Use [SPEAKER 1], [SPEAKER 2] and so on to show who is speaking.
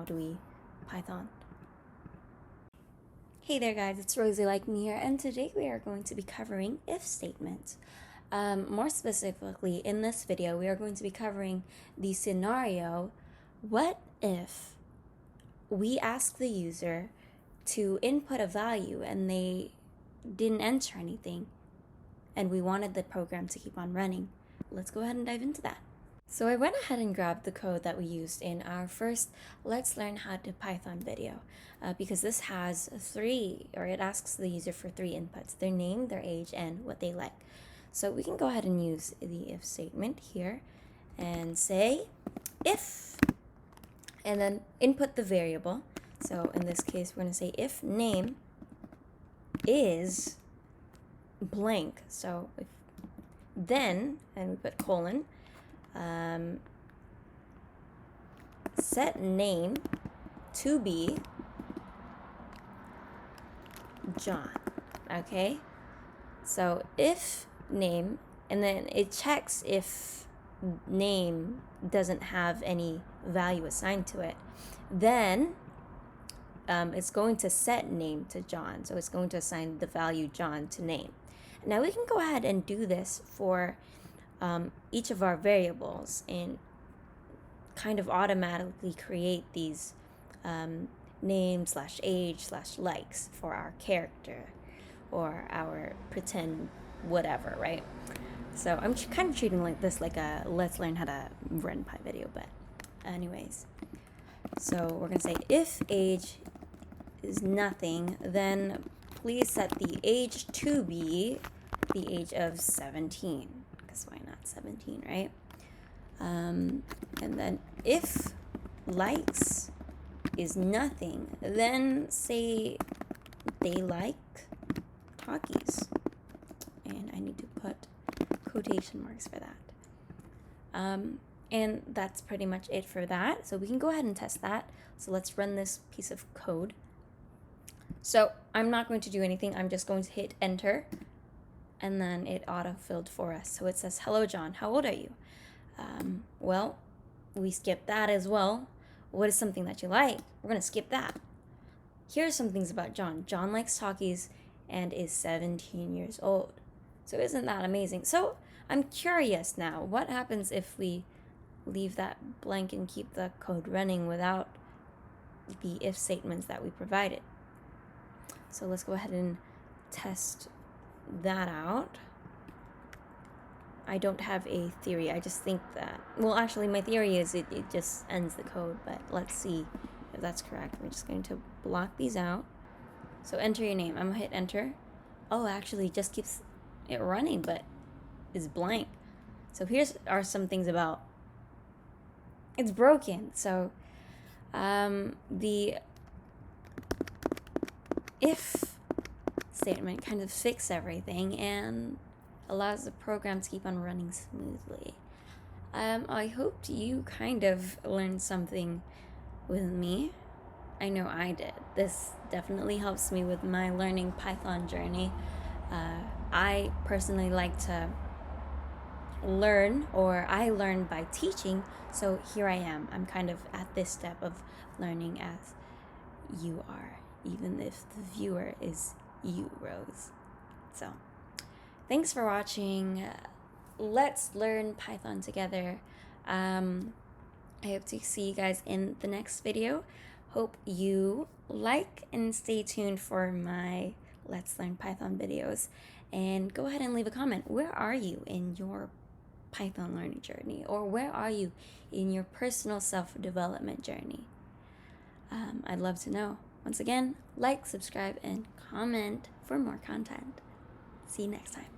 [SPEAKER 1] do we Python? Hey there guys, it's RoseyLikeMe here, and today we are going to be covering if statements. More specifically, in this video, we are going to be covering the scenario, what if we ask the user to input a value and they didn't enter anything, and we wanted the program to keep on running. Let's go ahead and dive into that. So I went ahead and grabbed the code that we used in our first Let's Learn How to Python video, because this has it asks the user for 3 inputs: their name, their age, and what they like. So we can go ahead and use the if statement here and say if, and then input the variable. So in this case, we're going to say if name is blank. So if then, and we put colon, set name to be John. Okay, so if name, and then it checks if name doesn't have any value assigned to it, then it's going to set name to John. So it's going to assign the value John to name. Now we can go ahead and do this for each of our variables and kind of automatically create these name / age / likes for our character or our pretend whatever, right? So I'm kind of treating this like a Let's Learn How to Run Py video, but anyways. So we're going to say if age is nothing, then please set the age to be the age of 17. Because why not 17, right? And then if likes is nothing, then say they like talkies. And I need to put quotation marks for that. And that's pretty much it for that. So we can go ahead and test that. So let's run this piece of code. So I'm not going to do anything. I'm just going to hit enter. And then it auto-filled for us. So it says, hello, John. How old are you? Well, we skipped that as well. What is something that you like? We're going to skip that. Here are some things about John. John likes talkies and is 17 years old. So isn't that amazing? So I'm curious now, what happens if we leave that blank and keep the code running without the if statements that we provided? So let's go ahead and test that out. I don't have a theory. I just think that, well, actually my theory is it just ends the code, but let's see if that's correct. We're just going to block these out. So enter your name. I'm gonna hit enter. Oh, actually it just keeps it running, but is blank. So here's are some things about it's broken. So the if statement kind of fix everything and allows the program to keep on running smoothly. I hoped you kind of learned something with me. I know I did. This definitely helps me with my learning Python journey. I personally like to learn, or I learn by teaching, so here I am. I'm kind of at this step of learning as you are, even if the viewer is you, Rose. So thanks for watching. Let's learn Python together. I hope to see you guys in the next video. Hope you like and stay tuned for my Let's Learn Python videos. And go ahead and leave a comment. Where are you in your Python learning journey? Or where are you in your personal self-development journey? I'd love to know. Once again, like, subscribe, and comment for more content. See you next time.